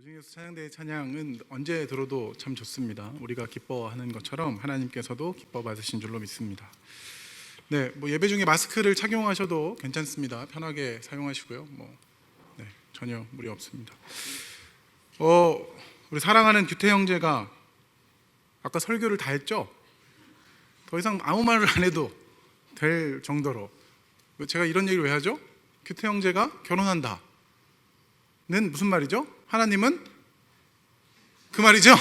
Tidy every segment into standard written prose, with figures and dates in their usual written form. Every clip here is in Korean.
오중에서 찬양대의 찬양은 언제 들어도 참 좋습니다. 우리가 기뻐하는 것처럼 하나님께서도 기뻐 받으신 줄로 믿습니다. 네, 예배 중에 마스크를 착용하셔도 괜찮습니다. 편하게 사용하시고요. 전혀 무리 없습니다. 우리 사랑하는 규태 형제가 아까 설교를 다 했죠? 더 이상 아무 말을 안 해도 될 정도로. 제가 이런 얘기를 왜 하죠? 규태 형제가 결혼한다 는 무슨 말이죠? 하나님은 그 말이죠.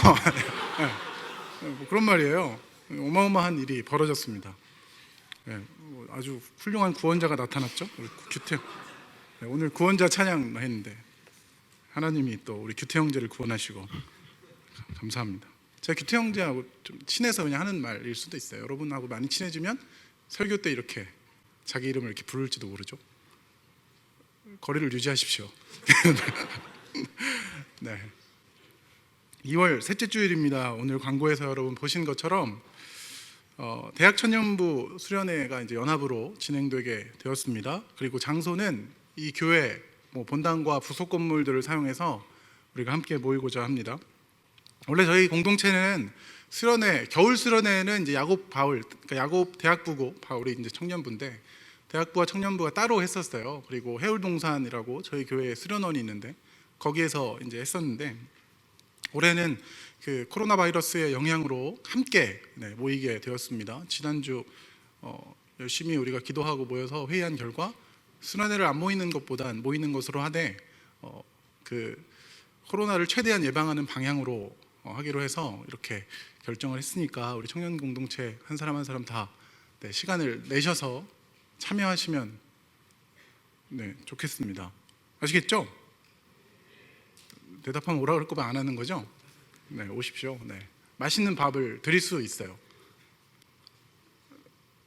그런 말이에요. 어마어마한 일이 벌어졌습니다. 아주 훌륭한 구원자가 나타났죠. 우리 규태. 오늘 구원자 찬양 했는데 하나님이 또 우리 규태 형제를 구원하시고 감사합니다. 제가 규태 형제하고 좀 친해서 그냥 하는 말일 수도 있어요. 여러분하고 많이 친해지면 설교 때 이렇게 자기 이름을 이렇게 부를지도 모르죠. 거리를 유지하십시오. 네. 2월 셋째 주일입니다. 오늘 광고에서 여러분 보신 것처럼 대학 청년부 수련회가 이제 연합으로 진행되게 되었습니다. 그리고 장소는 이 교회 본당과 부속 건물들을 사용해서 우리가 함께 모이고자 합니다. 원래 저희 공동체는 수련회, 겨울 수련회는 이제 야곱 바울, 그러니까 야곱 대학부고 바울이 이제 청년부인데 대학부와 청년부가 따로 했었어요. 그리고 해울동산이라고 저희 교회에 수련원이 있는데 거기에서 이제 했었는데 올해는 그 코로나 바이러스의 영향으로 함께 모이게 되었습니다. 지난주 열심히 우리가 기도하고 모여서 회의한 결과 수련회를 안 모이는 것보단 모이는 것으로 하되 그 코로나를 최대한 예방하는 방향으로 하기로 해서 이렇게 결정을 했으니까 우리 청년 공동체 한 사람 한 사람 다 시간을 내셔서 참여하시면 좋겠습니다. 아시겠죠? 대답하면 오라 그럴 거면 안 하는 거죠? 네, 오십시오. 네. 맛있는 밥을 드릴 수 있어요.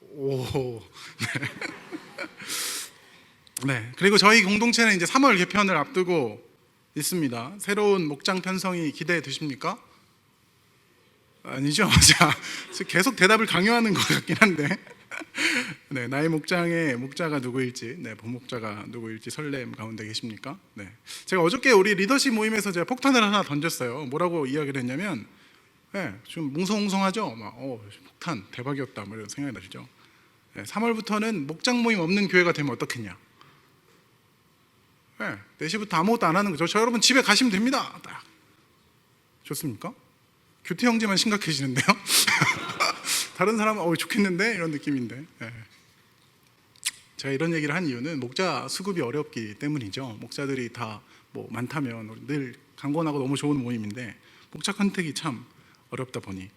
오. 네. 그리고 저희 공동체는 이제 3월 개편을 앞두고 있습니다. 새로운 목장 편성이 기대되십니까? 아니죠. 자, 계속 대답을 강요하는 것 같긴 한데. 네, 나의 목장의 목자가 누구일지, 본목자가 누구일지 설렘 가운데 계십니까? 네, 제가 어저께 우리 리더십 모임에서 제가 폭탄을 하나 던졌어요. 뭐라고 이야기를 했냐면, 지금 뭉성뭉성하죠? 폭탄 대박이었다, 이런 생각이 나시죠? 3월부터는 목장 모임 없는 교회가 되면 어떻겠냐? 4시부터 아무것도 안 하는 거죠. 저 여러분 집에 가시면 됩니다. 딱. 좋습니까? 규태 형제만 심각해지는데요? 다른 사람은 좋겠는데 이런 느낌인데 제가 이런 얘기를 한 이유는 목자 수급이 어렵기 때문이죠. 목자들이 다 많다면 늘 강건하고 너무 좋은 모임인데 목자 컨택이 참 어렵다 보니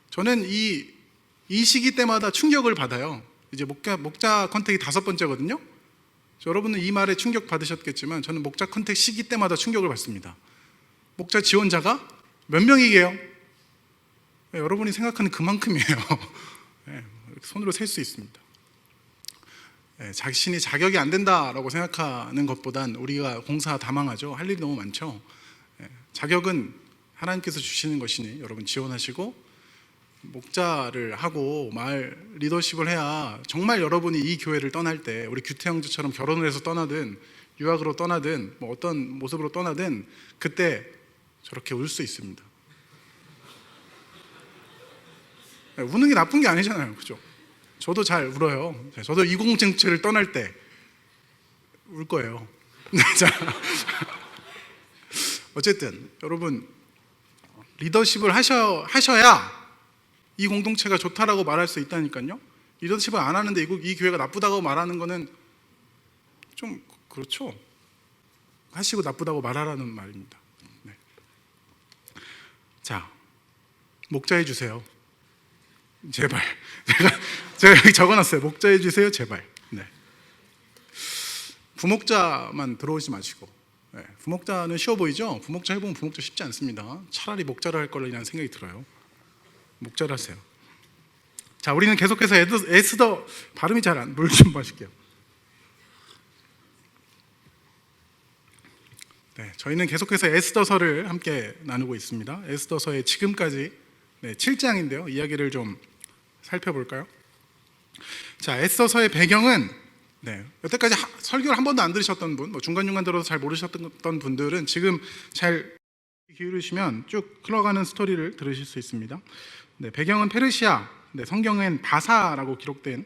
저는 이 시기 때마다 충격을 받아요. 이제 목자 컨택이 5번째거든요. 여러분은 이 말에 충격 받으셨겠지만 저는 목자 컨택 시기 때마다 충격을 받습니다. 목자 지원자가 몇 명이게요? 여러분이 생각하는 그만큼이에요. 손으로 셀 수 있습니다. 자신이 자격이 안 된다라고 생각하는 것보단 우리가 공사 다 망하죠. 할 일이 너무 많죠. 자격은 하나님께서 주시는 것이니 여러분 지원하시고 목자를 하고 마을 리더십을 해야 정말 여러분이 이 교회를 떠날 때 우리 규태 형제처럼 결혼을 해서 떠나든 유학으로 떠나든 어떤 모습으로 떠나든 그때 저렇게 울 수 있습니다. 우는 게 나쁜 게 아니잖아요, 그죠? 저도 잘 울어요. 저도 2007을 떠날 때 울 거예요. 자, 어쨌든 여러분 리더십을 하셔야 이 공동체가 좋다라고 말할 수 있다니까요. 리더십을 안 하는데 이 교회가 나쁘다고 말하는 거는 좀 그렇죠. 하시고 나쁘다고 말하라는 말입니다. 자, 목자해 주세요. 제발. 제가 여기 적어놨어요. 목자해 주세요, 제발. 부목자만 들어오지 마시고. 부목자는 쉬워 보이죠? 부목자 해보면 부목자 쉽지 않습니다. 차라리 목자를 할 거라는 생각이 들어요. 목자를 하세요. 자, 우리는 계속해서 에스더 발음이 잘 안. 물 좀 마실게요. 저희는 계속해서 에스더서를 함께 나누고 있습니다. 에스더서의 지금까지 7장인데요. 이야기를 좀 살펴볼까요? 자, 에스더서의 배경은 네, 여태까지 설교를 한 번도 안 들으셨던 분, 뭐 중간중간 들어서 잘 모르셨던 분들은 지금 잘 기울이시면 쭉 흘러가는 스토리를 들으실 수 있습니다. 네, 배경은 페르시아, 네, 성경엔 바사라고 기록된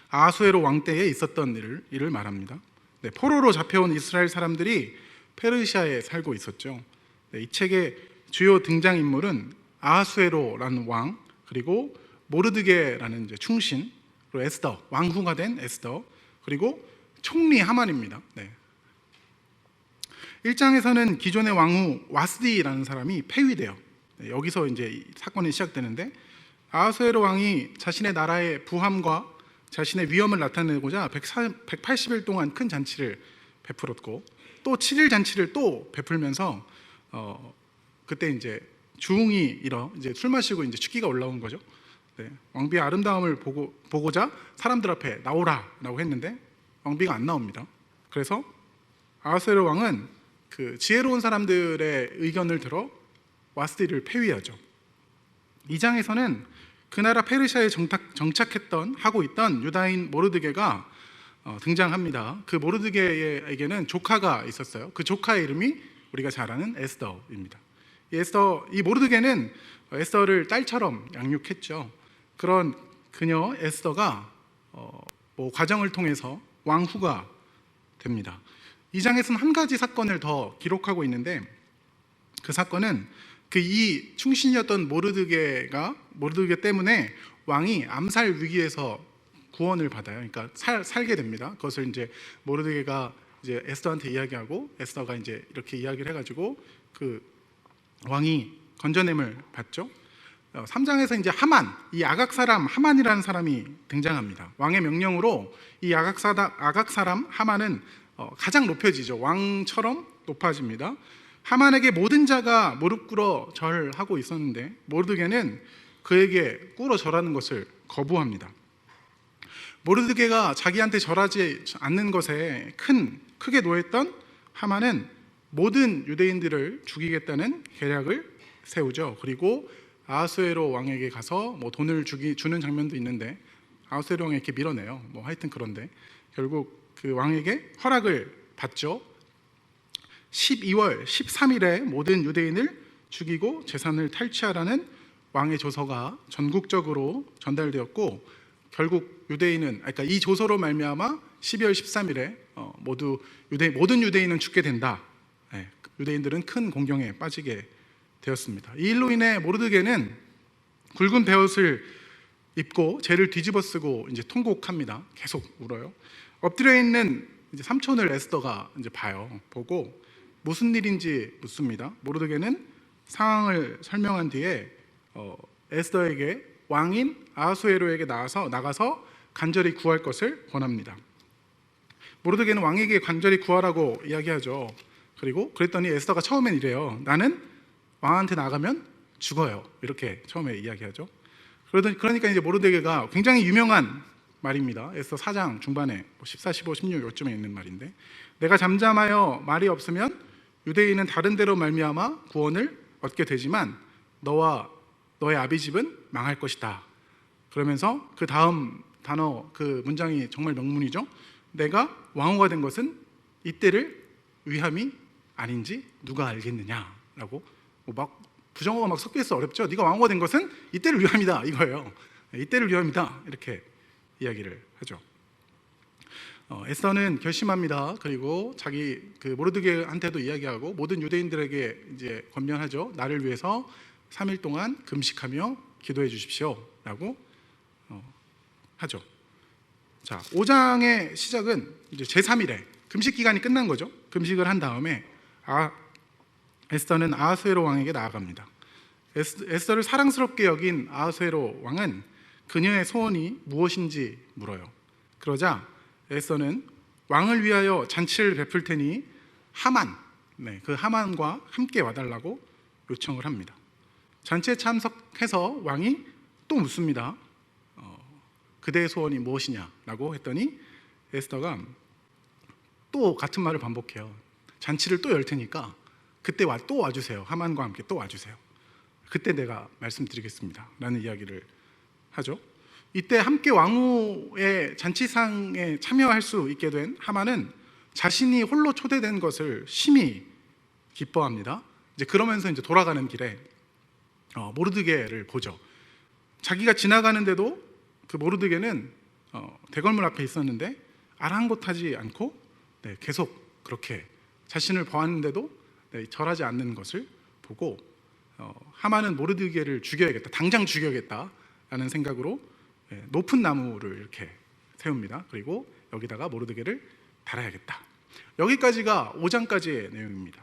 아하수에로 왕 때에 있었던 일을 말합니다. 네, 포로로 잡혀온 이스라엘 사람들이 페르시아에 살고 있었죠. 네, 이 책의 주요 등장인물은 아하수에로라는 왕, 그리고 모르드게라는 이제 충신, 그리고 에스더, 왕후가 된 에스더, 그리고 총리 하만입니다. 네. 1장에서는 기존의 왕후 와스디라는 사람이 폐위돼요. 네, 여기서 이제 사건이 시작되는데, 아하수에로 왕이 자신의 나라의 부함과 자신의 위엄을 나타내고자 180일 동안 큰 잔치를 베풀었고, 또 7일 잔치를 또 베풀면서 그때 이제 주웅이 일어 이제 술 마시고 이제 취기가 올라온 거죠. 네, 왕비의 아름다움을 보고자 사람들 앞에 나오라라고 했는데 왕비가 안 나옵니다. 그래서 아하수에로 왕은 그 지혜로운 사람들의 의견을 들어 와스디를 폐위하죠. 2장에서는 그 나라 페르시아에 하고 있던 유다인 모르드게가 등장합니다. 그 모르드게에게는 조카가 있었어요. 그 조카의 이름이 우리가 잘 아는 에스더입니다. 이 모르드게는 에스더를 딸처럼 양육했죠. 그런 그녀 에스더가 과정을 통해서 왕후가 됩니다. 이 장에서는 한 가지 사건을 더 기록하고 있는데, 그 사건은 이 충신이었던 모르드게 때문에 왕이 암살 위기에서 구원을 받아요. 그러니까 살게 됩니다. 그것을 이제 모르드게가 이제 에스더한테 이야기하고, 에스더가 이제 이렇게 이야기를 해가지고 그 왕이 건져냄을 받죠. 3장에서 이제 이 아각 사람 하만이라는 사람이 등장합니다. 왕의 명령으로 이 아각 사람 하만은 가장 높여지죠. 왕처럼 높아집니다. 하만에게 모든 자가 무릎 꿇어 절하고 있었는데 모르드게는 그에게 꿇어 절하는 것을 거부합니다. 모르드게가 자기한테 절하지 않는 것에 크게 노했던 하만은 모든 유대인들을 죽이겠다는 계략을 세우죠. 그리고 아하수에로 왕에게 가서 뭐 돈을 주는 장면도 있는데 아하수에로 왕이 이렇게 밀어내요. 뭐 하여튼 그런데 결국 그 왕에게 허락을 받죠. 12월 13일에 모든 유대인을 죽이고 재산을 탈취하라는 왕의 조서가 전국적으로 전달되었고, 결국 그러니까 이 조서로 말미암아 12월 13일에 모든 유대인은 죽게 된다. 네, 유대인들은 큰 공경에 빠지게 되었습니다. 이 일로 인해 모르드게는 굵은 베옷을 입고 죄를 뒤집어 쓰고 이제 통곡합니다. 계속 울어요. 엎드려 있는 이제 삼촌을 에스더가 이제 보고 무슨 일인지 묻습니다. 모르드게는 상황을 설명한 뒤에 에스더에게 왕인 아하수에로에게 나가서 간절히 구할 것을 권합니다. 모르드게는 왕에게 간절히 구하라고 이야기하죠. 그랬더니 에스더가 처음엔 이래요. 나는 왕한테 나가면 죽어요. 이렇게 처음에 이야기하죠. 그러니까 이제 모르드게가 굉장히 유명한 말입니다. 에스더 4장 중반에 14, 15, 16 요쯤에 있는 말인데, 내가 잠잠하여 말이 없으면 유대인은 다른 데로 말미암아 구원을 얻게 되지만 너와 너의 아비 집은 망할 것이다. 그러면서 그 다음 단어, 그 문장이 정말 명문이죠. 내가 왕후가 된 것은 이때를 위함이 아닌지 누가 알겠느냐라고, 막 부정어가 막 섞여 있어 어렵죠. 네가 왕후가 된 것은 이때를 위함이다 이거예요. 이때를 위함이다 이렇게 이야기를 하죠. 에스더는 결심합니다. 그리고 자기 그 모르드게한테도 이야기하고 모든 유대인들에게 이제 권면하죠. 나를 위해서 3일 동안 금식하며 기도해 주십시오라고 하죠. 자, 5장의 시작은 이제 제3일에 금식 기간이 끝난 거죠. 금식을 한 다음에 에스더는 아하수에로 왕에게 나아갑니다. 에스더를 사랑스럽게 여긴 아하수에로 왕은 그녀의 소원이 무엇인지 물어요. 그러자 에스더는 왕을 위하여 잔치를 베풀 테니 그 하만과 함께 와달라고 요청을 합니다. 잔치에 참석해서 왕이 또 묻습니다. 그대의 소원이 무엇이냐라고 했더니 에스더가 또 같은 말을 반복해요. 잔치를 또 열 테니까 그때 또 와주세요. 하만과 함께 또 와주세요. 그때 내가 말씀드리겠습니다 라는 이야기를 하죠. 이때 함께 왕후의 잔치상에 참여할 수 있게 된 하만은 자신이 홀로 초대된 것을 심히 기뻐합니다. 이제 그러면서 이제 돌아가는 길에 모르드게를 보죠. 자기가 지나가는데도 그 모르드게는 대궐문 앞에 있었는데 아랑곳하지 않고 계속 그렇게 자신을 보았는데도 절하지 않는 것을 보고 하만은 모르드게를 죽여야겠다, 당장 죽여야겠다라는 생각으로 높은 나무를 이렇게 세웁니다. 그리고 여기다가 모르드게를 달아야겠다. 여기까지가 5장까지의 내용입니다.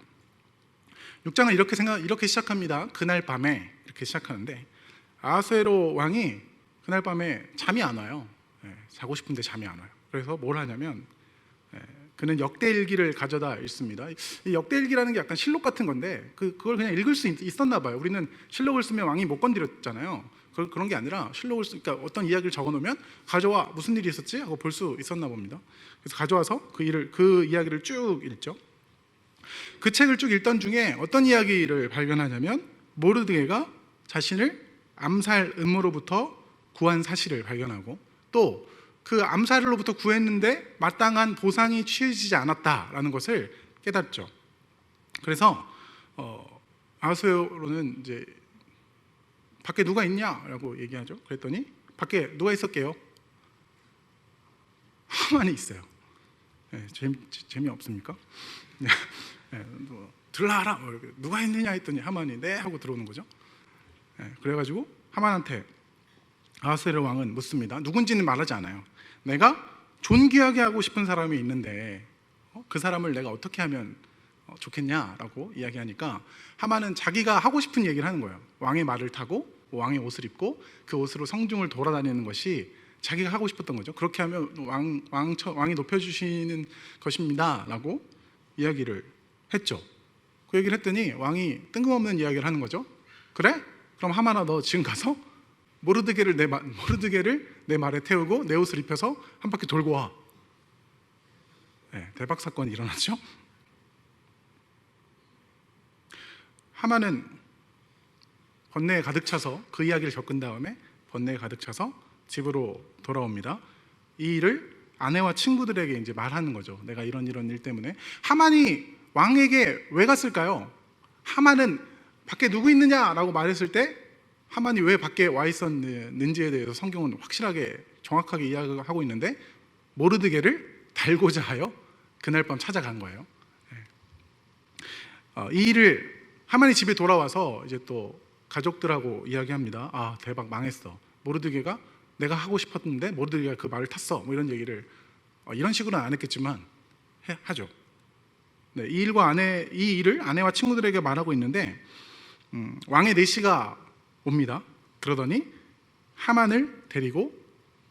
6장은 이렇게 시작합니다. 그날 밤에 이렇게 시작하는데 아하수에로 왕이 그날 밤에 잠이 안 와요. 자고 싶은데 잠이 안 와요. 그래서 뭘 하냐면 그는 역대일기를 가져다 읽습니다. 이 역대일기라는 게 약간 실록 같은 건데 그걸 그냥 읽을 수 있었나 봐요. 우리는 실록을 쓰면 왕이 못 건드렸잖아요. 그런 게 아니라 실록을 그러니까 어떤 이야기를 적어놓으면 가져와 무슨 일이 있었지 하고 볼 수 있었나 봅니다. 그래서 가져와서 그 이야기를 쭉 읽죠. 그 책을 쭉 읽던 중에 어떤 이야기를 발견하냐면 모르드게가 자신을 암살 음모로부터 구한 사실을 발견하고 또 그 암살로부터 구했는데 마땅한 보상이 취해지지 않았다라는 것을 깨닫죠. 그래서 아하수에로는 이제 밖에 누가 있냐라고 얘기하죠. 그랬더니 밖에 누가 있었게요? 하만이 있어요. 재미없습니까? 들라하라 누가 있느냐 했더니 하만이 네 하고 들어오는 거죠. 그래가지고 하만한테 아하수에로 왕은 묻습니다. 누군지는 말하지 않아요. 내가 존귀하게 하고 싶은 사람이 있는데 그 사람을 내가 어떻게 하면 좋겠냐라고 이야기하니까 하만은 자기가 하고 싶은 얘기를 하는 거예요. 왕의 말을 타고 왕의 옷을 입고 그 옷으로 성중을 돌아다니는 것이 자기가 하고 싶었던 거죠. 그렇게 하면 왕이 높여주시는 것입니다 라고 이야기를 했죠. 그 얘기를 했더니 왕이 뜬금없는 이야기를 하는 거죠. 그래? 그럼 하만아 너 지금 가서 모르드게를 내 말에 태우고 내 옷을 입혀서 한 바퀴 돌고 와. 대박 사건이 일어났죠. 하만은 번뇌에 가득 차서 그 이야기를 겪은 다음에 번뇌에 가득 차서 집으로 돌아옵니다. 이 일을 아내와 친구들에게 이제 말하는 거죠. 내가 이런 일 때문에. 하만이 왕에게 왜 갔을까요? 하만은 밖에 누구 있느냐라고 말했을 때 하만이 왜 밖에 와 있었는지에 대해서 성경은 확실하게 정확하게 이야기하고 있는데 모르드게를 달고자 하여 그날 밤 찾아간 거예요. 이 일을 하만이 집에 돌아와서 이제 또 가족들하고 이야기합니다. 아 대박 망했어. 모르드게가 내가 하고 싶었는데 모르드게가 그 말을 탔어. 뭐 이런 얘기를 이런 식으로는 안 했겠지만 하죠. 이 일을 아내와 친구들에게 말하고 있는데 왕의 내시가 옵니다. 그러더니 하만을 데리고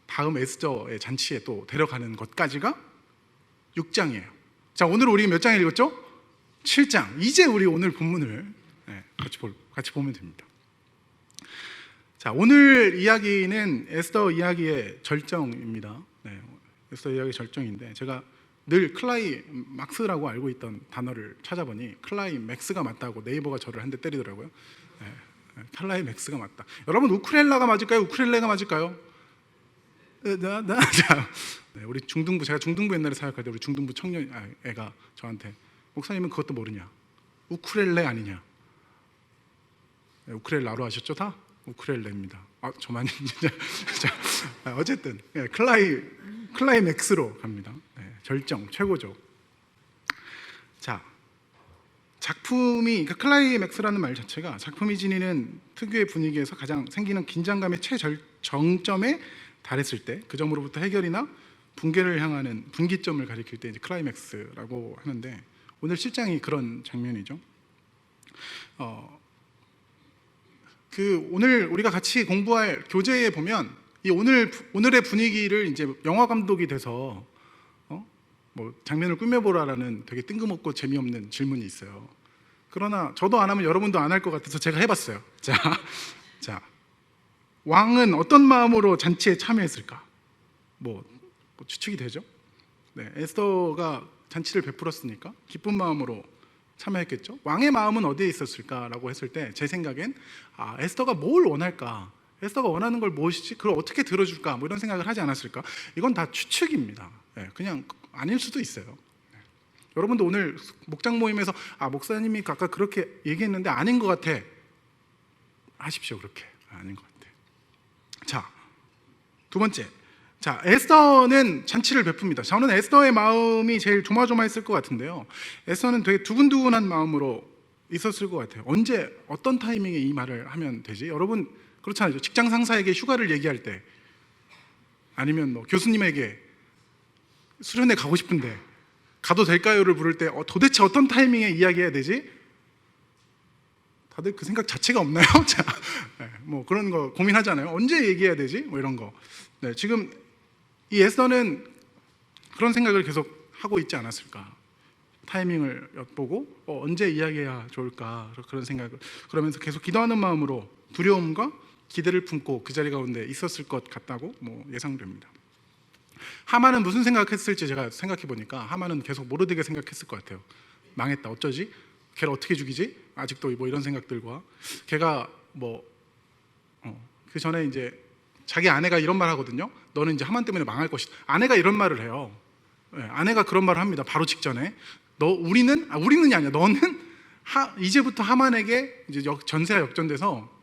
다음 에스더의 잔치에 또 데려가는 것까지가 6장이에요. 자, 오늘 우리 몇 장 읽었죠? 7장. 이제 우리 오늘 본문을 같이 보면 됩니다. 자, 오늘 이야기는 에스더 이야기의 절정입니다. 에스더 이야기의 절정인데 제가 늘 클라이막스라고 알고 있던 단어를 찾아보니 클라이맥스가 맞다고 네이버가 저를 한 대 때리더라고요. 클라이맥스가 맞다. 여러분 우쿨렐라가 맞을까요? 우쿨렐레가 맞을까요? 우리 중등부, 제가 중등부 옛날에 사역할 때 우리 중등부 청년 애가 저한테 목사님은 그것도 모르냐? 우쿨렐레 아니냐? 우쿨렐라로 하셨죠 다? 우쿨렐레입니다. 저만 진짜 어쨌든 클라이맥스로 갑니다. 절정 최고죠. 자. 작품이 그러니까 클라이맥스라는 말 자체가 작품이 지니는 특유의 분위기에서 가장 생기는 긴장감의 최정점에 달했을 때 그 점으로부터 해결이나 붕괴를 향하는 분기점을 가리킬 때 이제 클라이맥스라고 하는데 오늘 실장이 그런 장면이죠. 오늘 우리가 같이 공부할 교재에 보면 이 오늘의 분위기를 이제 영화 감독이 돼서 뭐 장면을 꾸며보라라는 되게 뜬금없고 재미없는 질문이 있어요. 그러나 저도 안 하면 여러분도 안 할 것 같아서 제가 해봤어요. 자, 왕은 어떤 마음으로 잔치에 참여했을까? 뭐 추측이 되죠. 에스더가 잔치를 베풀었으니까 기쁜 마음으로 참여했겠죠. 왕의 마음은 어디에 있었을까라고 했을 때 제 생각엔 에스더가 뭘 원할까? 에스더가 원하는 걸 무엇이지? 그걸 어떻게 들어줄까? 뭐 이런 생각을 하지 않았을까? 이건 다 추측입니다. 그냥 아닐 수도 있어요. 여러분도 오늘 목장 모임에서 목사님이 아까 그렇게 얘기했는데 아닌 것 같아 하십시오. 그렇게 아닌 것 같아. 자, 두 번째. 자, 에스더는 잔치를 베풉니다. 저는 에스더의 마음이 제일 조마조마했을 것 같은데요. 에스더는 되게 두근두근한 마음으로 있었을 것 같아요. 언제 어떤 타이밍에 이 말을 하면 되지? 여러분 그렇잖아요. 직장 상사에게 휴가를 얘기할 때, 아니면 뭐 교수님에게 수련회 가고 싶은데 가도 될까요를 부를 때 도대체 어떤 타이밍에 이야기해야 되지? 다들 그 생각 자체가 없나요? 자, 뭐 그런 거 고민하잖아요. 언제 얘기해야 되지? 뭐 이런 거. 지금 이 에스더는 그런 생각을 계속 하고 있지 않았을까? 타이밍을 엿보고 언제 이야기해야 좋을까? 그런 생각을 그러면서 계속 기도하는 마음으로 두려움과 기대를 품고 그 자리 가운데 있었을 것 같다고 뭐 예상됩니다. 하만은 무슨 생각했을지 제가 생각해 보니까 하만은 계속 모르드게 생각했을 것 같아요. 망했다, 어쩌지? 걔를 어떻게 죽이지? 아직도 뭐 이런 생각들과 걔가 그 전에 이제 자기 아내가 이런 말 하거든요. 너는 이제 하만 때문에 망할 것이다. 아내가 이런 말을 해요. 아내가 그런 말을 합니다. 바로 직전에 우리는이 아니야. 너는 이제부터 하만에게 이제 전세가 역전돼서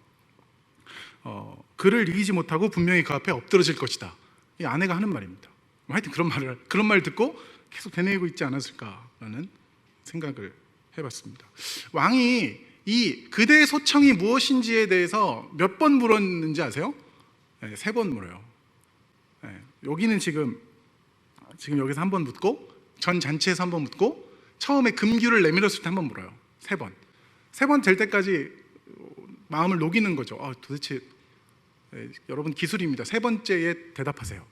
그를 이기지 못하고 분명히 그 앞에 엎드러질 것이다. 이 아내가 하는 말입니다. 하여튼 그런 말 듣고 계속 되뇌이고 있지 않았을까라는 생각을 해봤습니다. 왕이 이 그대의 소청이 무엇인지에 대해서 몇 번 물었는지 아세요? 3번 물어요. 여기는 지금 여기서 한 번 묻고, 전 잔치에서 한 번 묻고, 처음에 금규를 내밀었을 때 한 번 물어요. 3번. 3번 될 때까지 마음을 녹이는 거죠. 도대체 여러분 기술입니다. 3번째에 대답하세요.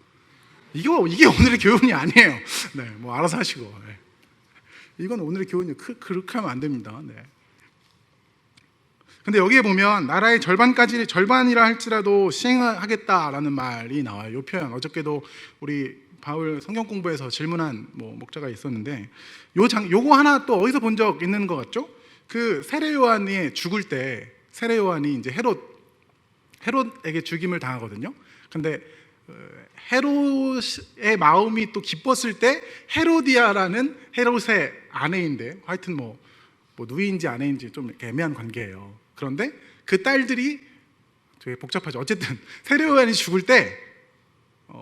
이게 오늘의 교훈이 아니에요. 뭐 알아서 하시고. 이건 오늘의 교훈이에요. 그렇게 하면 안 됩니다. 근데 여기에 보면 나라의 절반이라 할지라도 시행하겠다라는 말이 나와요. 이 표현 어저께도 우리 바울 성경 공부에서 질문한 목자가 있었는데 요거 하나 또 어디서 본 적 있는 것 같죠? 그 세례 요한이 죽을 때 세례 요한이 이제 헤롯에게 죽임을 당하거든요. 근데 헤롯의 마음이 또 기뻤을 때 헤로디아라는 헤롯의 아내인데 하여튼 뭐 누이인지 아내인지 좀 애매한 관계예요. 그런데 그 딸들이 되게 복잡하죠. 어쨌든 세례 요한이 죽을 때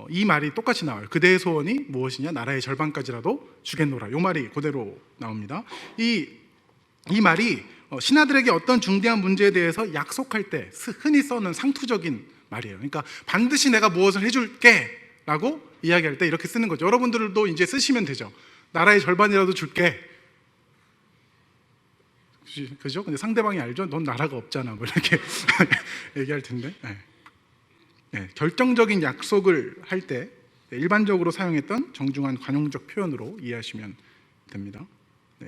이 말이 똑같이 나와요. 그대의 소원이 무엇이냐? 나라의 절반까지라도 주겠노라. 이 말이 그대로 나옵니다. 이 말이 신하들에게 어떤 중대한 문제에 대해서 약속할 때 흔히 써는 상투적인 말이에요. 그러니까 반드시 내가 무엇을 해줄게 라고 이야기할 때 이렇게 쓰는 거죠. 여러분들도 이제 쓰시면 되죠. 나라의 절반이라도 줄게. 그죠? 근데 상대방이 알죠? 넌 나라가 없잖아. 뭐 이렇게 얘기할 텐데. 결정적인 약속을 할 때 일반적으로 사용했던 정중한 관용적 표현으로 이해하시면 됩니다.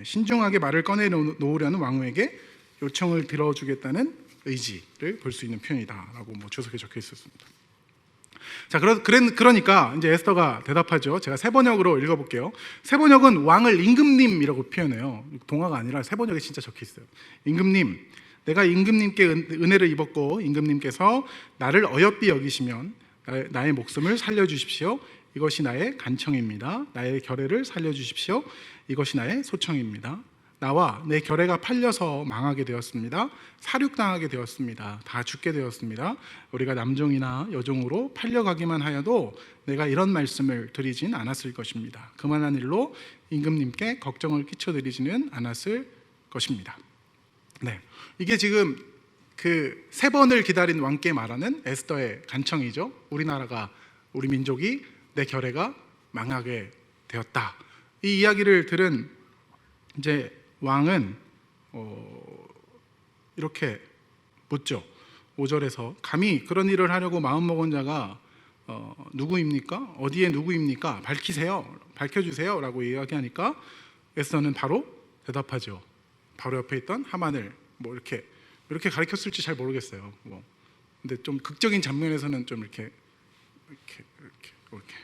신중하게 말을 꺼내놓으려는 왕후에게 요청을 들어주겠다는 의지를 볼 수 있는 표현이다라고 주석에 적혀 있었습니다. 자, 그러니까 이제 에스더가 대답하죠. 제가 세번역으로 읽어볼게요. 세번역은 왕을 임금님이라고 표현해요. 동화가 아니라 세번역에 진짜 적혀 있어요. 임금님, 내가 임금님께 은혜를 입었고 임금님께서 나를 어여삐 여기시면 나의 목숨을 살려주십시오. 이것이 나의 간청입니다. 나의 결례를 살려주십시오. 이것이 나의 소청입니다. 나와 내 결례가 팔려서 망하게 되었습니다. 살육당하게 되었습니다. 다 죽게 되었습니다. 우리가 남종이나 여종으로 팔려가기만 하여도 내가 이런 말씀을 드리진 않았을 것입니다. 그만한 일로 임금님께 걱정을 끼쳐드리지는 않았을 것입니다. 이게 지금 그 3번을 기다린 왕께 말하는 에스더의 간청이죠. 우리 민족이 내 결례가 망하게 되었다. 이 이야기를 들은 이제 왕은 이렇게 묻죠. 5절에서 감히 그런 일을 하려고 마음먹은 자가 누구입니까? 어디에 누구입니까? 밝혀주세요 라고 이야기하니까 에스더는 바로 대답하죠. 바로 옆에 있던 하만을 이렇게 가르쳤을지 잘 모르겠어요. 근데 좀 극적인 장면에서는 좀 이렇게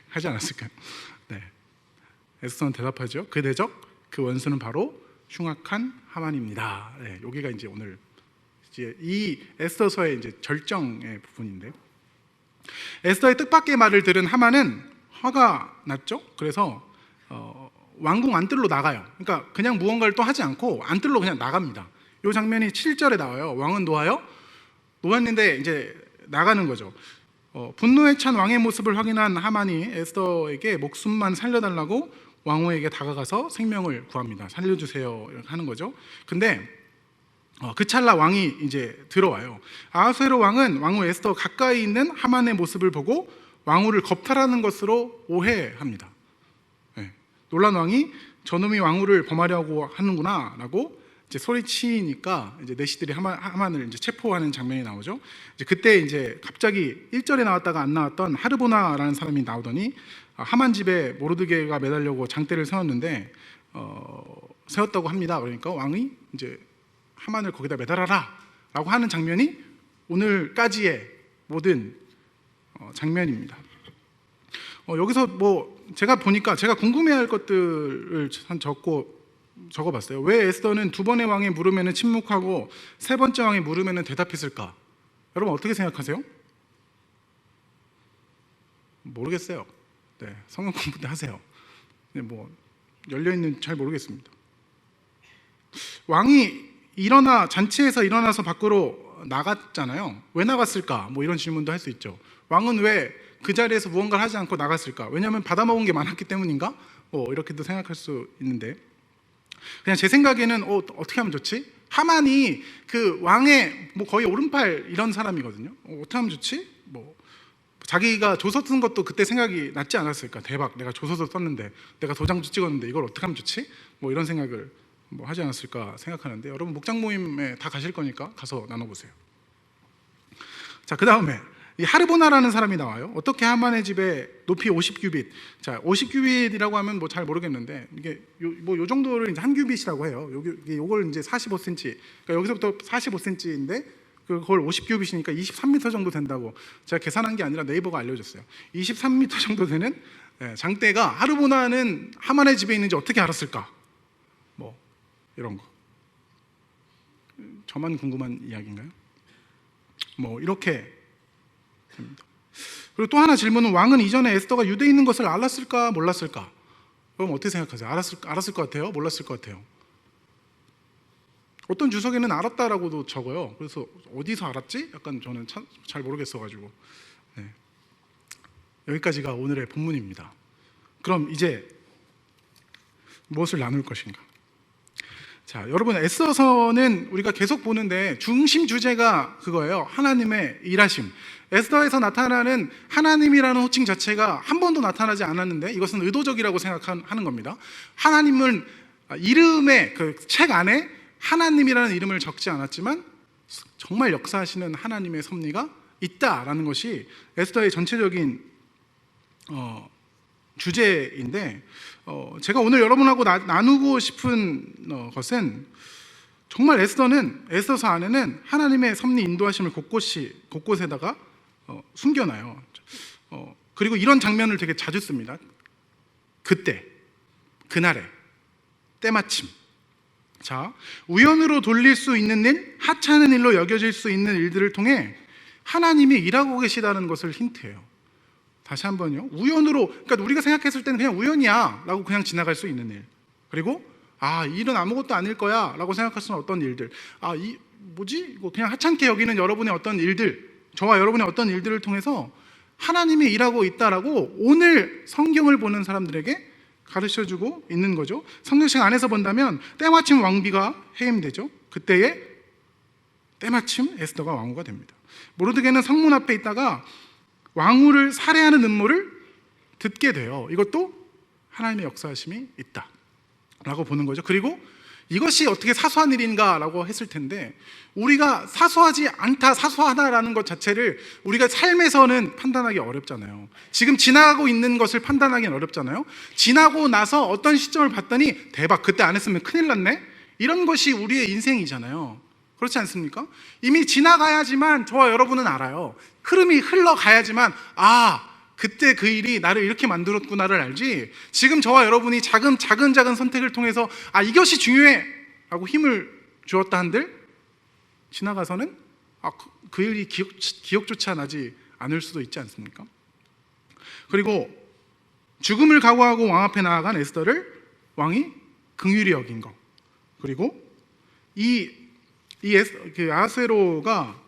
하지 않았을까요? 에스더는 대답하죠. 그 대적, 그 원수는 바로 흉악한 하만입니다. 여기가 이제 오늘 이 에스더서의 이제 절정의 부분인데. 에스더의 뜻밖의 말을 들은 하만은 화가 났죠. 그래서 왕궁 안뜰로 나가요. 그러니까 그냥 무언가를 또 하지 않고 안뜰로 그냥 나갑니다. 이 장면이 7절에 나와요. 왕은 놓았는데 이제 나가는 거죠. 분노에 찬 왕의 모습을 확인한 하만이 에스더에게 목숨만 살려달라고 왕후에게 다가가서 생명을 구합니다. 살려주세요 이렇게 하는 거죠. 근데 그 찰나 왕이 이제 들어와요. 아하수에로 왕은 왕후 에스더 가까이 있는 하만의 모습을 보고 왕후를 겁탈하는 것으로 오해합니다. 네. 놀란 왕이 저놈이 왕후를 범하려고 하는구나 라고 이제 소리치니까 이제 내시들이 하만을 이제 체포하는 장면이 나오죠. 이제 그때 이제 갑자기 1절에 나왔다가 안 나왔던 하르보나라는 사람이 나오더니 하만 집에 모르드게가 매달려고 장대를 세웠는데 세웠다고 합니다. 그러니까 왕이 이제 하만을 거기다 매달아라 라고 하는 장면이 오늘까지의 모든 장면입니다. 여기서 뭐 제가 보니까 제가 궁금해할 것들을 적어봤어요. 왜 에스더는 두 번의 왕의 물음에는 침묵하고 세 번째 왕의 물음에는 대답했을까? 여러분 어떻게 생각하세요? 모르겠어요. 네, 성경 공부 때 하세요. 네, 뭐 열려있는 잘 모르겠습니다. 왕이 잔치에서 일어나서 밖으로 나갔잖아요. 왜 나갔을까? 뭐 이런 질문도 할 수 있죠. 왕은 왜 그 자리에서 무언가를 하지 않고 나갔을까? 왜냐하면 받아먹은 게 많았기 때문인가? 이렇게도 생각할 수 있는데 그냥 제 생각에는 어떻게 하면 좋지? 하만이 그 왕의 뭐 거의 오른팔 이런 사람이거든요. 어떻게 하면 좋지? 뭐 자기가 조서 쓴 것도 그때 생각이 났지 않았을까? 대박, 내가 조서도 썼는데, 내가 도장도 찍었는데 이걸 어떻게 하면 좋지? 뭐 이런 생각을 뭐 하지 않았을까 생각하는데 여러분 목장 모임에 다 가실 거니까 가서 나눠보세요. 자, 그 다음에 이 하르보나라는 사람이 나와요. 어떻게 하만의 집에 높이 50규빗. 자, 50규빗이라고 하면 뭐 잘 모르겠는데 이게 요 정도를 이제 한 규빗이라고 해요. 요걸 이제 45cm. 그러니까 여기서부터 45cm인데 그걸 50규빗이니까 23m 정도 된다고 제가 계산한 게 아니라 네이버가 알려줬어요. 23m 정도 되는 장대가 하르보나는 하만의 집에 있는지 어떻게 알았을까? 뭐 이런 거. 저만 궁금한 이야기인가요? 뭐 이렇게 됩니다. 그리고 또 하나 질문은 왕은 이전에 에스더가 유대에 있는 것을 알았을까 몰랐을까? 그럼 어떻게 생각하세요? 알았을 것 같아요? 몰랐을 것 같아요? 어떤 주석에는 알았다라고도 적어요. 그래서 어디서 알았지? 약간 저는 잘 모르겠어가지고. 네. 여기까지가 오늘의 본문입니다. 그럼 이제 무엇을 나눌 것인가? 자, 여러분 에스더서는 우리가 계속 보는데 중심 주제가 그거예요. 하나님의 일하심. 에스더에서 나타나는 하나님이라는 호칭 자체가 한 번도 나타나지 않았는데 이것은 의도적이라고 생각하는 겁니다. 하나님은 이름의 그 책 안에 하나님이라는 이름을 적지 않았지만 정말 역사하시는 하나님의 섭리가 있다라는 것이 에스더의 전체적인 주제인데 제가 오늘 여러분하고 나누고 싶은 것은 정말 에스더서 안에는 하나님의 섭리 인도하심을 곳곳에다가 숨겨놔요. 그리고 이런 장면을 되게 자주 씁니다. 그때, 그날에, 때마침. 자, 우연으로 돌릴 수 있는 일, 하찮은 일로 여겨질 수 있는 일들을 통해 하나님이 일하고 계시다는 것을 힌트해요. 다시 한번요. 우연으로, 그러니까 우리가 생각했을 때는 그냥 우연이야 라고 그냥 지나갈 수 있는 일. 그리고 이 일은 아무것도 아닐 거야 라고 생각할 수 있는 어떤 일들. 이거 그냥 하찮게 여기는 여러분의 어떤 일들, 저와 여러분의 어떤 일들을 통해서 하나님이 일하고 있다라고 오늘 성경을 보는 사람들에게 가르쳐주고 있는 거죠. 성경책 안에서 본다면 때마침 왕비가 해임되죠. 그때에 때마침 에스더가 왕후가 됩니다. 모르드게는 성문 앞에 있다가 왕후를 살해하는 음모를 듣게 돼요. 이것도 하나님의 역사하심이 있다라고 보는 거죠. 그리고 이것이 어떻게 사소한 일인가라고 했을 텐데 우리가 사소하지 않다, 사소하다라는 것 자체를 우리가 삶에서는 판단하기 어렵잖아요. 지금 지나가고 있는 것을 판단하기는 어렵잖아요. 지나고 나서 어떤 시점을 봤더니 대박, 그때 안 했으면 큰일 났네? 이런 것이 우리의 인생이잖아요. 그렇지 않습니까? 이미 지나가야지만 저와 여러분은 알아요. 흐름이 흘러가야지만 그때 그 일이 나를 이렇게 만들었구나를 알지, 지금 저와 여러분이 작은 선택을 통해서 이것이 중요해 라고 힘을 주었다 한들 지나가서는 그 일이 기억조차 나지 않을 수도 있지 않습니까? 그리고 죽음을 각오하고 왕 앞에 나아간 에스더를 왕이 긍휼히 여긴 것, 그리고 그 아하수에로가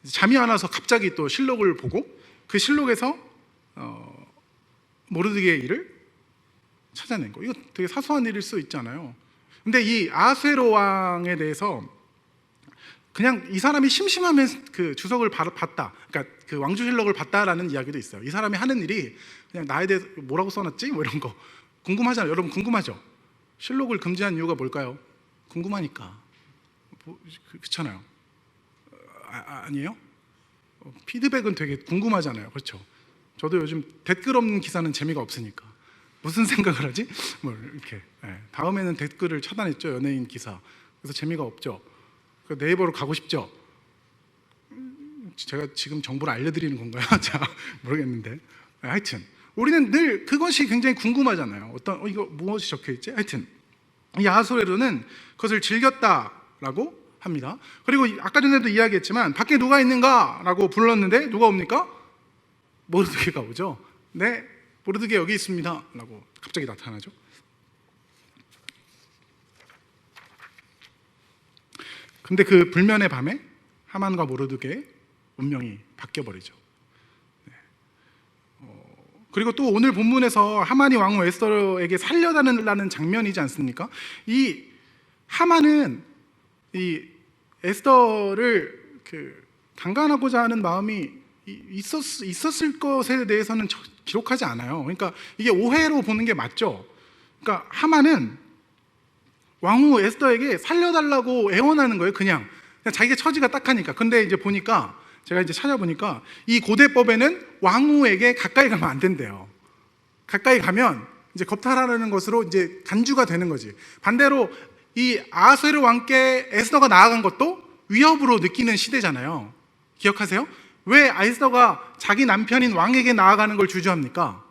잠이 안 와서 갑자기 또 실록을 보고 그 실록에서 모르드게의 일을 찾아낸 거, 이거 되게 사소한 일일 수 있잖아요. 근데 이 아하수에로 왕에 대해서 그냥 이 사람이 심심하면 그 주석을 봤다, 그러니까 그 왕주실록을 봤다라는 이야기도 있어요. 이 사람이 하는 일이 그냥 나에 대해서 뭐라고 써놨지? 뭐 이런 거 궁금하잖아요. 여러분 궁금하죠? 실록을 금지한 이유가 뭘까요? 궁금하니까. 그렇잖아요. 아니에요? 피드백은 되게 궁금하잖아요. 그렇죠? 저도 요즘 댓글 없는 기사는 재미가 없으니까 무슨 생각을 하지? 뭐 이렇게. 다음에는 댓글을 차단했죠. 연예인 기사. 그래서 재미가 없죠. 네이버로 가고 싶죠. 제가 지금 정보를 알려드리는 건가요? 자, 모르겠는데. 하여튼 우리는 늘 그것이 굉장히 궁금하잖아요. 이거 무엇이 적혀있지? 하여튼 이 아하수에로는 그것을 즐겼다라고 합니다. 그리고 아까 전에도 이야기했지만 밖에 누가 있는가? 라고 불렀는데 누가 옵니까? 모르드게가 오죠. 네, 모르드게 여기 있습니다 라고 갑자기 나타나죠. 근데 그 불면의 밤에 하만과 모르드게의 운명이 바뀌어버리죠. 그리고 또 오늘 본문에서 하만이 왕후 에스더에게 살려달라는 장면이지 않습니까? 이 하만은 이 에스더를 강간하고자 하는 마음이 있었을 것에 대해서는 기록하지 않아요. 그러니까 이게 오해로 보는 게 맞죠. 그러니까 하만은 왕후 에스더에게 살려달라고 애원하는 거예요. 그냥 자기가 처지가 딱하니까. 근데 이제 보니까 제가 이제 찾아보니까 이 고대법에는 왕후에게 가까이 가면 안 된대요. 가까이 가면 이제 겁탈하라는 것으로 이제 간주가 되는 거지. 반대로 이 아하수에로 왕께 에스더가 나아간 것도 위협으로 느끼는 시대잖아요. 기억하세요? 왜 에스더가 자기 남편인 왕에게 나아가는 걸 주저합니까?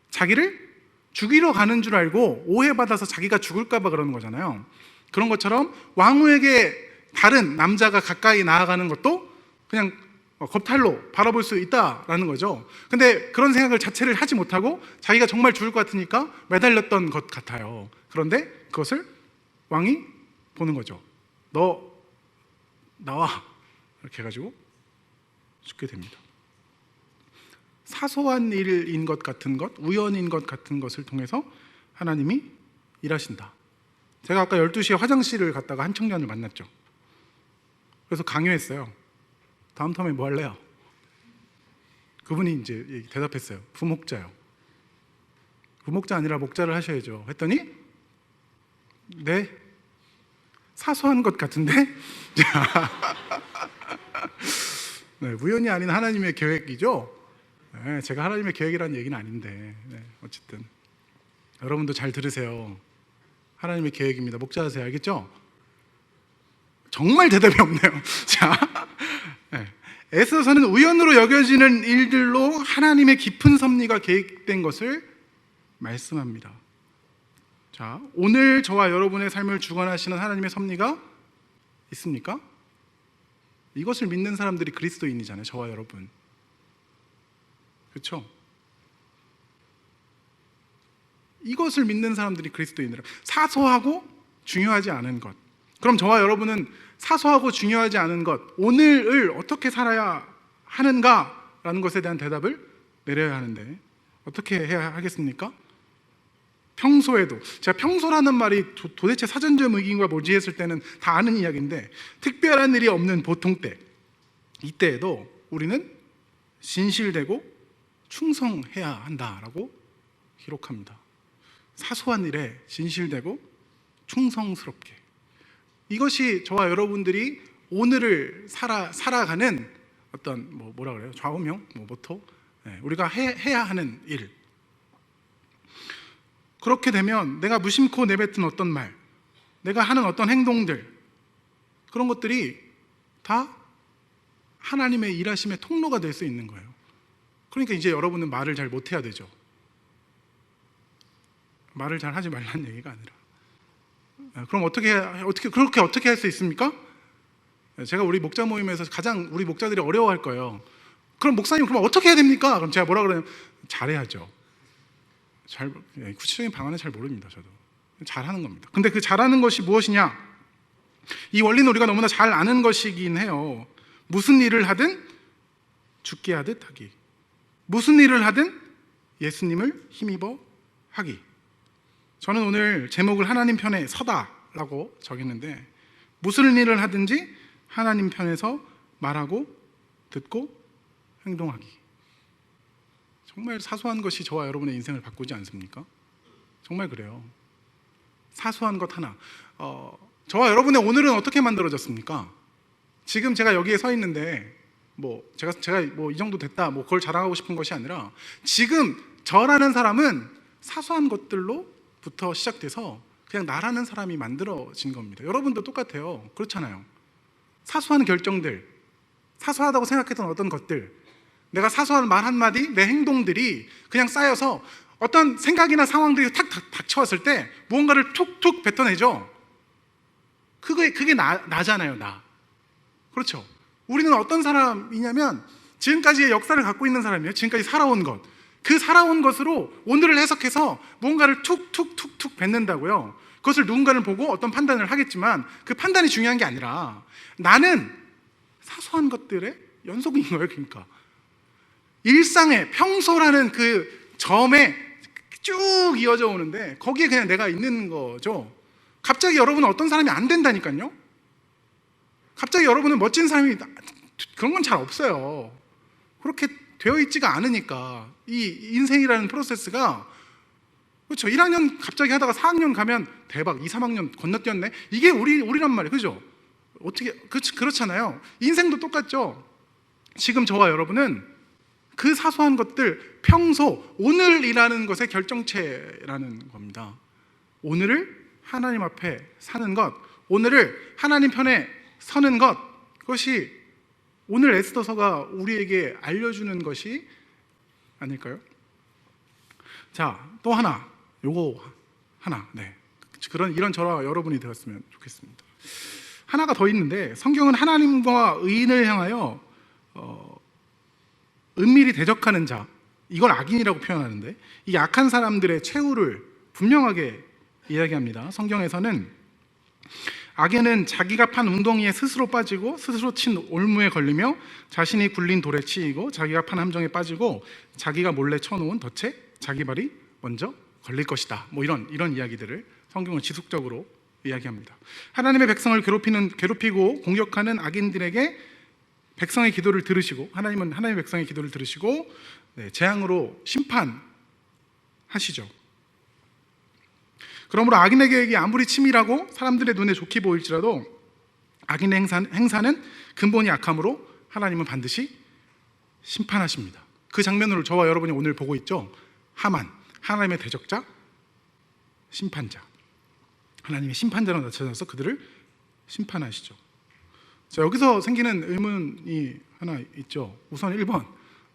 자기를 죽이러 가는 줄 알고 오해받아서 자기가 죽을까 봐 그러는 거잖아요. 그런 것처럼 왕후에게 다른 남자가 가까이 나아가는 것도 그냥 겁탈로 바라볼 수 있다라는 거죠. 근데 그런 생각을 자체를 하지 못하고 자기가 정말 죽을 것 같으니까 매달렸던 것 같아요. 그런데 그것을 왕이 보는 거죠. 너 나와, 이렇게 해가지고 죽게 됩니다. 사소한 일인 것 같은 것, 우연인 것 같은 것을 통해서 하나님이 일하신다. 제가 아까 12시에 화장실을 갔다가 한 청년을 만났죠. 그래서 강요했어요. 다음 텀에 뭐 할래요? 그분이 이제 대답했어요. 부목자요. 부목자 아니라 목자를 하셔야죠. 했더니 네, 사소한 것 같은데? 네, 우연이 아닌 하나님의 계획이죠. 네, 제가 하나님의 계획이라는 얘기는 아닌데, 네, 어쨌든 여러분도 잘 들으세요. 하나님의 계획입니다. 목자 하세요. 알겠죠? 정말 대답이 없네요. 자, 네. 에스더서는 우연으로 여겨지는 일들로 하나님의 깊은 섭리가 계획된 것을 말씀합니다. 자, 오늘 저와 여러분의 삶을 주관하시는 하나님의 섭리가 있습니까? 이것을 믿는 사람들이 그리스도인이잖아요. 저와 여러분. 그렇죠? 이것을 믿는 사람들이 그리스도인이라. 사소하고 중요하지 않은 것. 그럼 저와 여러분은 사소하고 중요하지 않은 것, 오늘을 어떻게 살아야 하는가라는 것에 대한 대답을 내려야 하는데 어떻게 해야 하겠습니까? 평소에도, 제가 평소라는 말이 도대체 사전적 의미가 뭐지 했을 때는 다 아는 이야기인데, 특별한 일이 없는 보통 때, 이때에도 우리는 진실되고 충성해야 한다라고 기록합니다. 사소한 일에 진실되고 충성스럽게. 이것이 저와 여러분들이 오늘을 살아가는 어떤 뭐라 그래요? 좌우명, 모토, 우리가 해야 하는 일. 그렇게 되면 내가 무심코 내뱉은 어떤 말, 내가 하는 어떤 행동들, 그런 것들이 다 하나님의 일하심의 통로가 될 수 있는 거예요. 그러니까 이제 여러분은 말을 잘 못해야 되죠. 말을 잘 하지 말라는 얘기가 아니라. 그럼 어떻게 할 수 있습니까? 제가 우리 목자 모임에서 가장 우리 목자들이 어려워할 거예요. 그럼 목사님 그럼 어떻게 해야 됩니까? 그럼 제가 뭐라 그러냐면 잘해야죠. 구체적인 방안은 잘 모릅니다. 저도 잘하는 겁니다. 근데 그 잘하는 것이 무엇이냐? 이 원리는 우리가 너무나 잘 아는 것이긴 해요. 무슨 일을 하든 죽게 하듯 하기, 무슨 일을 하든 예수님을 힘입어 하기. 저는 오늘 제목을 하나님 편에 서다라고 정했는데, 무슨 일을 하든지 하나님 편에서 말하고 듣고 행동하기. 정말 사소한 것이 저와 여러분의 인생을 바꾸지 않습니까? 정말 그래요. 사소한 것 하나. 저와 여러분의 오늘은 어떻게 만들어졌습니까? 지금 제가 여기에 서 있는데 제가 뭐 이 정도 됐다 그걸 자랑하고 싶은 것이 아니라, 지금 저라는 사람은 사소한 것들로부터 시작돼서 그냥 나라는 사람이 만들어진 겁니다. 여러분도 똑같아요. 그렇잖아요. 사소한 결정들, 사소하다고 생각했던 어떤 것들, 내가 사소한 말 한마디, 내 행동들이 그냥 쌓여서 어떤 생각이나 상황들이 탁 닥쳐왔을 때 무언가를 툭툭 뱉어내죠. 그게 나잖아요. 나. 그렇죠. 우리는 어떤 사람이냐면 지금까지의 역사를 갖고 있는 사람이에요. 지금까지 살아온 것, 그 살아온 것으로 오늘을 해석해서 무언가를 툭툭툭툭 뱉는다고요. 그것을 누군가를 보고 어떤 판단을 하겠지만 그 판단이 중요한 게 아니라 나는 사소한 것들의 연속인 거예요. 그러니까 일상의 평소라는 그 점에 쭉 이어져 오는데 거기에 그냥 내가 있는 거죠. 갑자기 여러분은 어떤 사람이 안 된다니까요. 갑자기 여러분은 멋진 사람이, 그런 건 잘 없어요. 그렇게 되어 있지가 않으니까. 이 인생이라는 프로세스가, 그렇죠. 1학년 갑자기 하다가 4학년 가면 대박, 2, 3학년 건너뛰었네. 이게 우리란 말이에요. 그죠? 어떻게, 그렇잖아요. 인생도 똑같죠. 지금 저와 여러분은 그 사소한 것들, 평소, 오늘이라는 것의 결정체라는 겁니다. 오늘을 하나님 앞에 사는 것, 오늘을 하나님 편에 서는 것, 그것이 오늘 에스더서가 우리에게 알려주는 것이 아닐까요? 자, 또 하나, 요거 하나, 이런 저와 여러분이 되었으면 좋겠습니다. 하나가 더 있는데, 성경은 하나님과 의인을 향하여 은밀히 대적하는 자, 이걸 악인이라고 표현하는데, 이 악한 사람들의 최후를 분명하게 이야기합니다. 성경에서는 악인은 자기가 판 웅덩이에 스스로 빠지고 스스로 친 올무에 걸리며 자신이 굴린 돌에 치이고 자기가 판 함정에 빠지고 자기가 몰래 쳐놓은 덫에 자기 발이 먼저 걸릴 것이다. 이런 이야기들을 성경은 지속적으로 이야기합니다. 하나님의 백성을 괴롭히고 공격하는 악인들에게 백성의 기도를 들으시고, 하나님은 하나님의 백성의 기도를 들으시고 재앙으로 심판하시죠. 그러므로 악인의 계획이 아무리 치밀하고 사람들의 눈에 좋게 보일지라도 악인의 행사는 근본이 악함으로 하나님은 반드시 심판하십니다. 그 장면을 저와 여러분이 오늘 보고 있죠. 하만, 하나님의 대적자, 심판자. 하나님의 심판자로 나타나서 그들을 심판하시죠. 자, 여기서 생기는 의문이 하나 있죠. 우선 1번,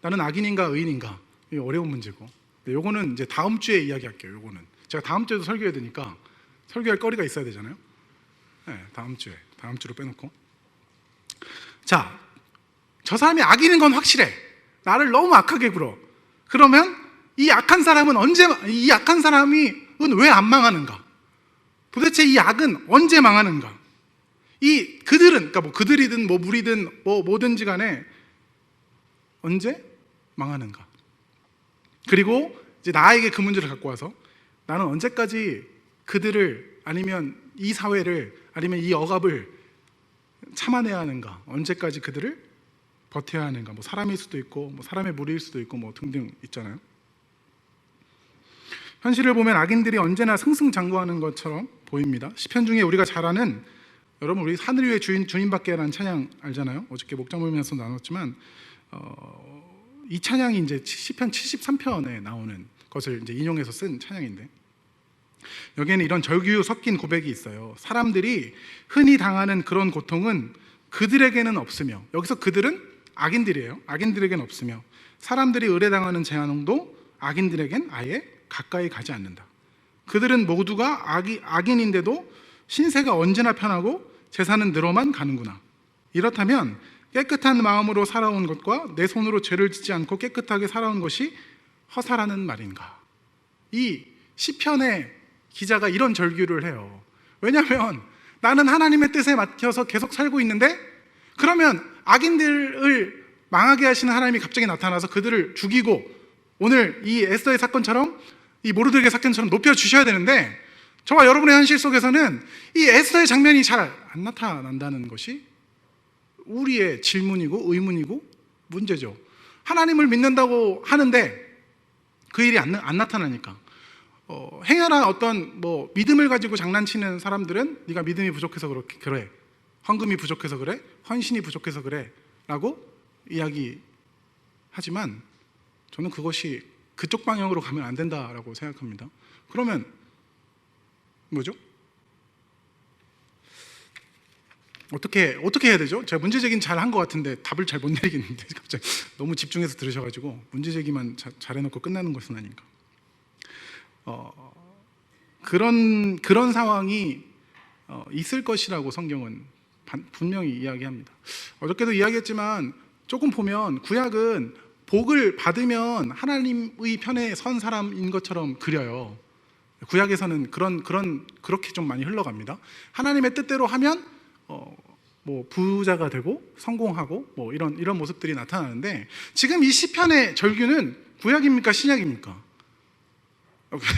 나는 악인인가 의인인가? 이게 어려운 문제고, 요거는 이제 다음 주에 이야기할게요. 요거는 제가 다음 주에도 설교해야 되니까 설교할 거리가 있어야 되잖아요. 다음 주로 빼놓고. 자, 저 사람이 악인인 건 확실해. 나를 너무 악하게 굴어. 그러면 이 악한 사람이 왜 안 망하는가? 도대체 이 악은 언제 망하는가? 그들은, 그러니까 그들이든 무리든 뭐든지 간에 언제 망하는가? 그리고 이제 나에게 그 문제를 갖고 와서 나는 언제까지 그들을, 아니면 이 사회를, 아니면 이 억압을 참아내야 하는가? 언제까지 그들을 버텨야 하는가? 사람일 수도 있고, 사람의 무리일 수도 있고, 등등 있잖아요. 현실을 보면 악인들이 언제나 승승장구하는 것처럼 보입니다. 시편 중에 우리가 잘 아는, 여러분 우리 하늘 위의 주님밖에라는 찬양 알잖아요. 어저께 목장 모임에서 나눴지만 이 찬양이 이제 시편 73편에 나오는 것을 이제 인용해서 쓴 찬양인데, 여기에는 이런 절규 섞인 고백이 있어요. 사람들이 흔히 당하는 그런 고통은 그들에게는 없으며, 여기서 그들은 악인들이에요. 악인들에게는 없으며, 사람들이 의뢰당하는 재앙도 악인들에겐 아예 가까이 가지 않는다. 그들은 모두가 악인인데도 신세가 언제나 편하고 재산은 늘어만 가는구나. 이렇다면 깨끗한 마음으로 살아온 것과 내 손으로 죄를 짓지 않고 깨끗하게 살아온 것이 허사라는 말인가? 이 시편의 기자가 이런 절규를 해요. 왜냐하면 나는 하나님의 뜻에 맡겨서 계속 살고 있는데, 그러면 악인들을 망하게 하시는 하나님이 갑자기 나타나서 그들을 죽이고, 오늘 이 에스더의 사건처럼, 이 모르드게의 사건처럼 높여주셔야 되는데, 저와 여러분의 현실 속에서는 이 에스더의 장면이 잘 안 나타난다는 것이 우리의 질문이고 의문이고 문제죠. 하나님을 믿는다고 하는데 그 일이 안 나타나니까. 행여나 어떤 믿음을 가지고 장난치는 사람들은 네가 믿음이 부족해서 그래, 헌금이 부족해서 그래, 헌신이 부족해서 그래 라고 이야기하지만, 저는 그것이 그쪽 방향으로 가면 안 된다라고 생각합니다. 그러면 뭐죠? 어떻게 해야 되죠? 제가 문제제기는 잘 한 것 같은데 답을 잘 못 내리겠는데, 갑자기 너무 집중해서 들으셔가지고 문제제기만 잘 해놓고 끝나는 것은 아닌가. 그런 상황이 있을 것이라고 성경은 분명히 이야기합니다. 어저께도 이야기했지만, 조금 보면 구약은 복을 받으면 하나님의 편에 선 사람인 것처럼 그려요. 구약에서는 그렇게 좀 많이 흘러갑니다. 하나님의 뜻대로 하면 부자가 되고 성공하고 이런 모습들이 나타나는데, 지금 이 시편의 절규는 구약입니까 신약입니까?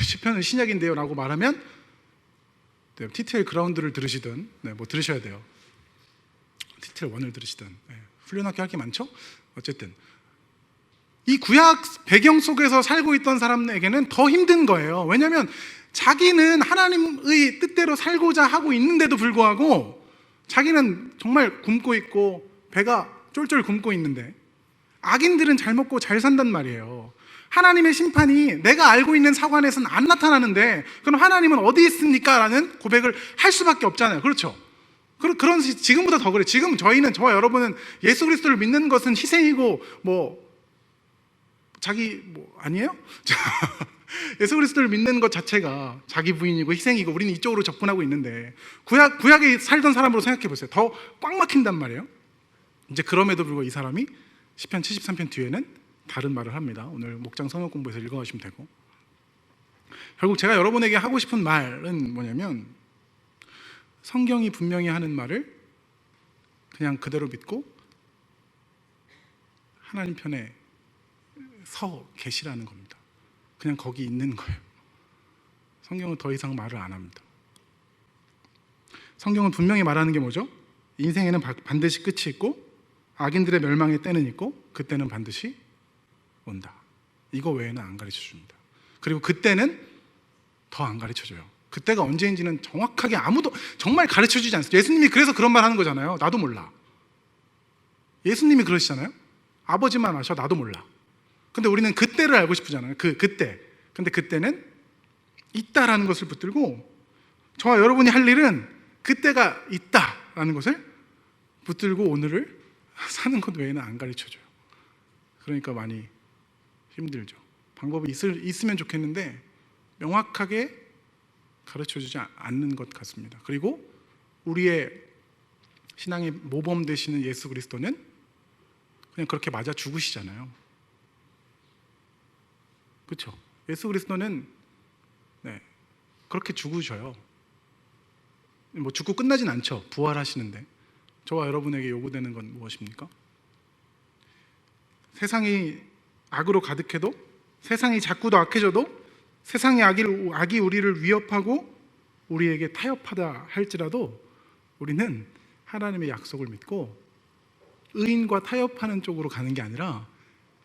시편은 신약인데요 라고 말하면 TTL 그라운드를 들으시든 들으셔야 돼요. TTL 1을 들으시든 훈련학교 할 게 많죠? 어쨌든 이 구약 배경 속에서 살고 있던 사람에게는 더 힘든 거예요. 왜냐하면 자기는 하나님의 뜻대로 살고자 하고 있는데도 불구하고 자기는 정말 굶고 있고 배가 쫄쫄 굶고 있는데, 악인들은 잘 먹고 잘 산단 말이에요. 하나님의 심판이 내가 알고 있는 사관에서는 안 나타나는데, 그럼 하나님은 어디 있습니까? 라는 고백을 할 수밖에 없잖아요. 그렇죠? 그런 지금보다 더 그래. 지금 저와 여러분은 예수 그리스도를 믿는 것은 희생이고 아니에요? 예수 그리스도를 믿는 것 자체가 자기 부인이고 희생이고, 우리는 이쪽으로 접근하고 있는데, 구약에 살던 사람으로 생각해 보세요. 더 꽉 막힌단 말이에요. 이제 그럼에도 불구하고 이 사람이 시편 73편 뒤에는 다른 말을 합니다. 오늘 목장 성경 공부에서 읽어가시면 되고, 결국 제가 여러분에게 하고 싶은 말은 뭐냐면, 성경이 분명히 하는 말을 그냥 그대로 믿고 하나님 편에 서 계시라는 겁니다. 그냥 거기 있는 거예요. 성경은 더 이상 말을 안 합니다. 성경은 분명히 말하는 게 뭐죠? 인생에는 반드시 끝이 있고 악인들의 멸망의 때는 있고 그때는 반드시 온다. 이거 외에는 안 가르쳐 줍니다. 그리고 그때는 더 안 가르쳐 줘요. 그때가 언제인지는 정확하게 아무도 정말 가르쳐 주지 않습니다. 예수님이 그래서 그런 말 하는 거잖아요. 나도 몰라. 예수님이 그러시잖아요. 아버지만 아셔, 나도 몰라. 근데 우리는 그때를 알고 싶잖아요. 그때. 근데 그때는 있다라는 것을 붙들고, 저와 여러분이 할 일은 그때가 있다라는 것을 붙들고 오늘을 사는 것 외에는 안 가르쳐줘요. 그러니까 많이 힘들죠. 방법이 있으면 좋겠는데 명확하게 가르쳐주지 않는 것 같습니다. 그리고 우리의 신앙의 모범 되시는 예수 그리스도는 그냥 그렇게 맞아 죽으시잖아요. 그렇죠? 예수 그리스도는 그렇게 죽으셔요. 죽고 끝나진 않죠. 부활하시는데. 저와 여러분에게 요구되는 건 무엇입니까? 세상이 악으로 가득해도, 세상이 자꾸 더 악해져도, 세상의 악이 우리를 위협하고 우리에게 타협하다 할지라도 우리는 하나님의 약속을 믿고 의인과 타협하는 쪽으로 가는 게 아니라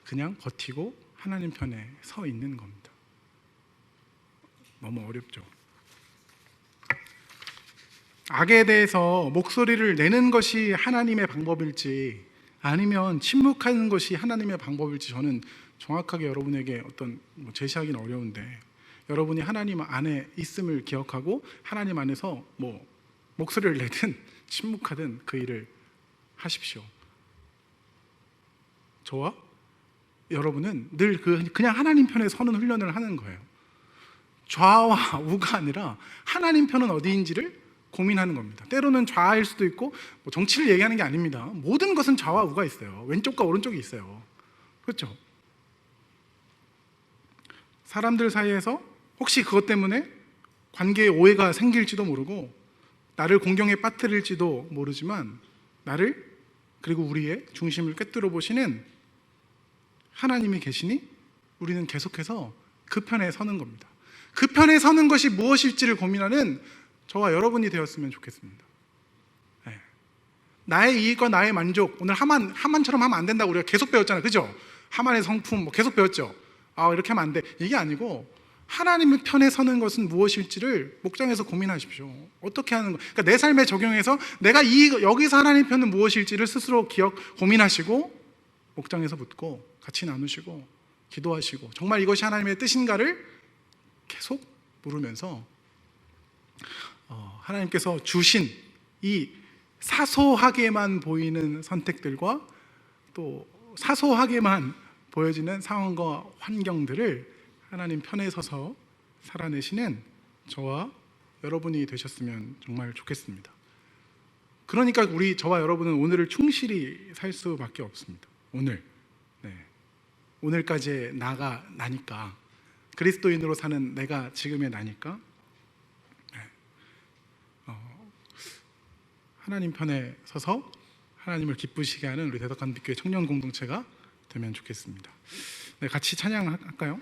그냥 버티고 하나님 편에 서 있는 겁니다. 너무 어렵죠. 악에 대해서 목소리를 내는 것이 하나님의 방법일지 아니면 침묵하는 것이 하나님의 방법일지 저는 정확하게 여러분에게 제시하기는 어려운데, 여러분이 하나님 안에 있음을 기억하고 하나님 안에서 목소리를 내든 침묵하든 그 일을 하십시오. 저와 여러분은 늘 그냥 하나님 편에 서는 훈련을 하는 거예요. 좌와 우가 아니라 하나님 편은 어디인지를 고민하는 겁니다. 때로는 좌일 수도 있고, 뭐 정치를 얘기하는 게 아닙니다. 모든 것은 좌와 우가 있어요. 왼쪽과 오른쪽이 있어요. 그렇죠? 사람들 사이에서 혹시 그것 때문에 관계에 오해가 생길지도 모르고 나를 공경에 빠뜨릴지도 모르지만 나를 그리고 우리의 중심을 꿰뚫어 보시는 하나님이 계시니 우리는 계속해서 그 편에 서는 겁니다. 그 편에 서는 것이 무엇일지를 고민하는 저와 여러분이 되었으면 좋겠습니다. 네. 나의 이익과 나의 만족, 오늘 하만처럼 하면 안 된다고 우리가 계속 배웠잖아요. 그죠? 하만의 성품 뭐 계속 배웠죠. 이렇게 하면 안 돼. 이게 아니고 하나님의 편에 서는 것은 무엇일지를 목장에서 고민하십시오. 어떻게 하는 거? 그러니까 내 삶에 적용해서 내가 여기서 하나님 편은 무엇일지를 스스로 고민하시고 목장에서 묻고 같이 나누시고 기도하시고 정말 이것이 하나님의 뜻인가를 계속 물으면서 하나님께서 주신 이 사소하게만 보이는 선택들과 또 사소하게만 보여지는 상황과 환경들을 하나님 편에 서서 살아내시는 저와 여러분이 되셨으면 정말 좋겠습니다. 그러니까 저와 여러분은 오늘을 충실히 살 수밖에 없습니다. 오늘까지의 나니까, 그리스도인으로 사는 내가 지금의 나니까 하나님 편에 서서 하나님을 기쁘시게 하는 우리 대덕한 빛교회 청년 공동체가 되면 좋겠습니다. 같이 찬양할까요?